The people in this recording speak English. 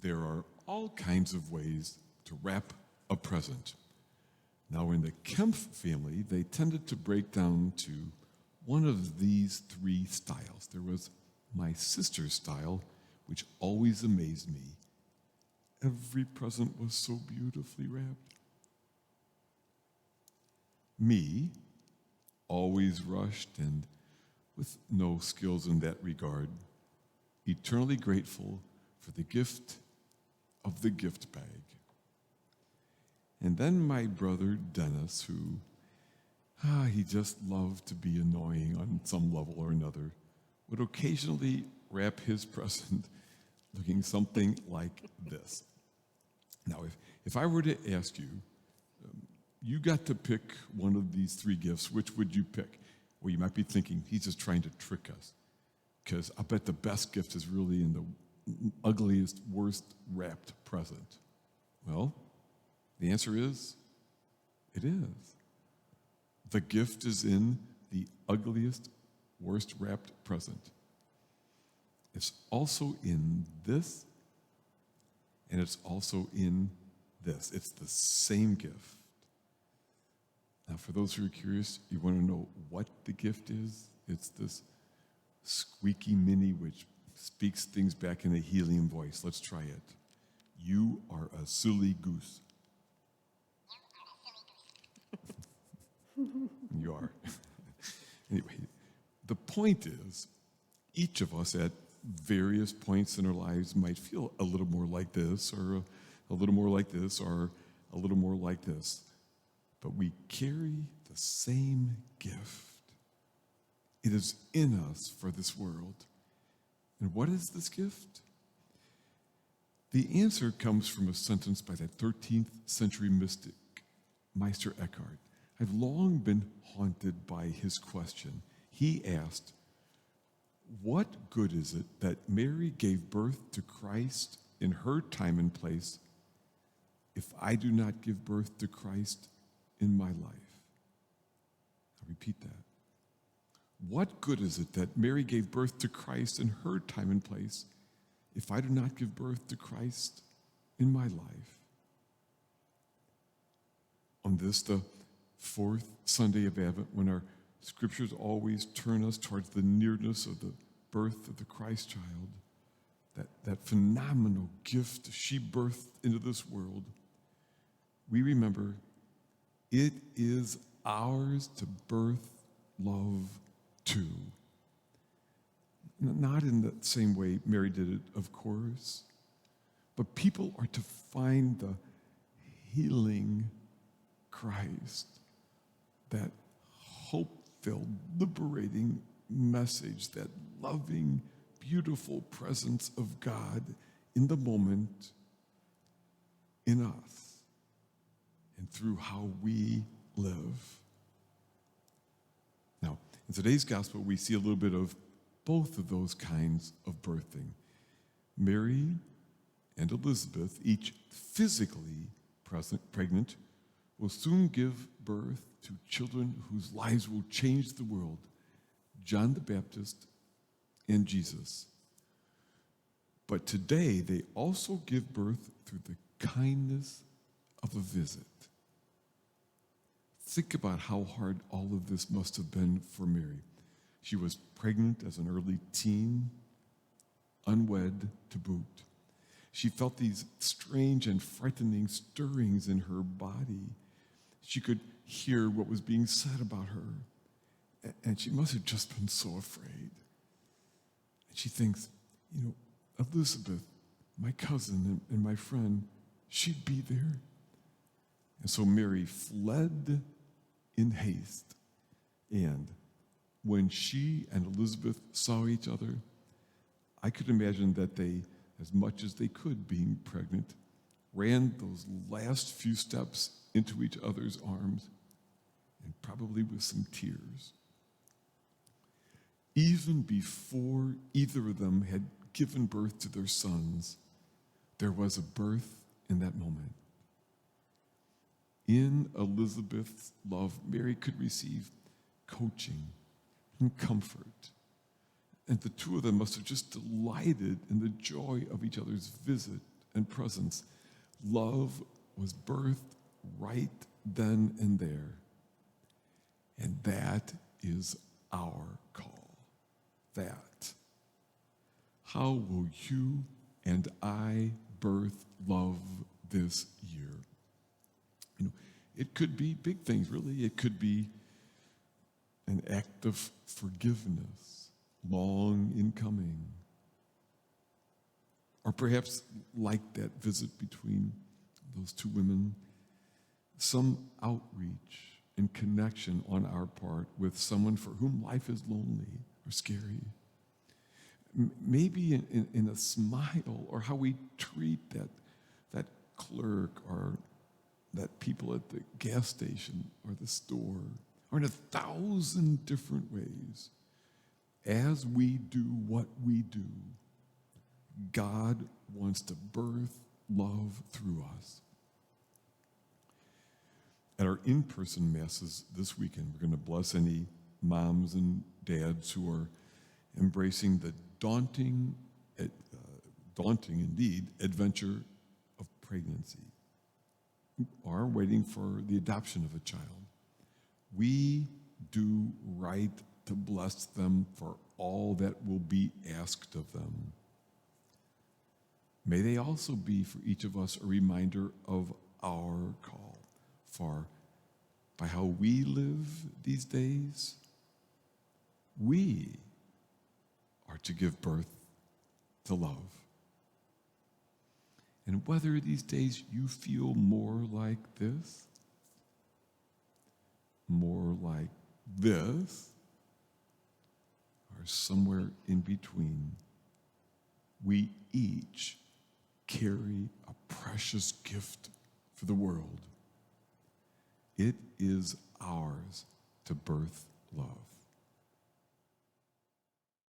There are all kinds of ways to wrap a present. Now, in the Kempf family, they tended to break down to one of these three styles. There was my sister's style, which always amazed me. Every present was so beautifully wrapped. Me, always rushed and with no skills in that regard, eternally grateful for the gift of the gift bag. And then my brother Dennis, who, he just loved to be annoying on some level or another, would occasionally wrap his present looking something like this. Now, if I were to ask you, you got to pick one of these three gifts, which would you pick? Well, you might be thinking, he's just trying to trick us, because I bet the best gift is really in the ugliest, worst wrapped present. Well, the answer is, it is. The gift is in the ugliest, worst wrapped present. It's also in this, and it's also in this. It's the same gift. Now, for those who are curious, you want to know what the gift is? It's this squeaky mini which speaks things back in a helium voice. Let's try it. You are a silly goose. You are. Anyway, the point is, each of us at various points in our lives might feel a little more like this, or a little more like this, or a little more like this. But we carry the same gift. It is in us for this world. And what is this gift? The answer comes from a sentence by that 13th century mystic, Meister Eckhart. I've long been haunted by his question. He asked, what good is it that Mary gave birth to Christ in her time and place if I do not give birth to Christ in my life? I'll repeat that. What good is it that Mary gave birth to Christ in her time and place if I do not give birth to Christ in my life? On this, the fourth Sunday of Advent, when our scriptures always turn us towards the nearness of the birth of the Christ child, that phenomenal gift she birthed into this world, we remember it is ours to birth love too. Not in the same way Mary did it, of course, but people are to find the healing Christ, that hope-filled, liberating message, that loving, beautiful presence of God in the moment, in us, and through how we live. Now, in today's gospel, we see a little bit of both of those kinds of birthing. Mary and Elizabeth, each physically pregnant, will soon give birth to children whose lives will change the world, John the Baptist and Jesus. But today, they also give birth through the kindness of a visit. Think about how hard all of this must have been for Mary. She was pregnant as an early teen, unwed to boot. She felt these strange and frightening stirrings in her body. She could hear what was being said about her, and she must have just been so afraid. And she thinks, Elizabeth, my cousin and my friend, she'd be there. And so Mary fled in haste. And when she and Elizabeth saw each other, I could imagine that they, as much as they could, being pregnant, ran those last few steps into each other's arms, and probably with some tears. Even before either of them had given birth to their sons, there was a birth in that moment. In Elizabeth's love, Mary could receive coaching and comfort. And the two of them must have just delighted in the joy of each other's visit and presence. Love was birthed right then and there. And that is our call. That. How will you and I birth love this year? It could be big things, really. It could be an act of forgiveness, long in coming. Or perhaps, like that visit between those two women, some outreach and connection on our part with someone for whom life is lonely or scary. Maybe in a smile, or how we treat that clerk or that people at the gas station or the store, or in 1,000 different ways. As we do what we do, God wants to birth love through us. At our in-person masses this weekend, we're going to bless any moms and dads who are embracing the daunting indeed, adventure of pregnancy, who are waiting for the adoption of a child. We do right to bless them for all that will be asked of them. May they also be, for each of us, a reminder of our call. For by how we live these days, we are to give birth to love. And whether these days you feel more like this, more like this, or somewhere in between, we each carry a precious gift for the world. It is ours to birth love.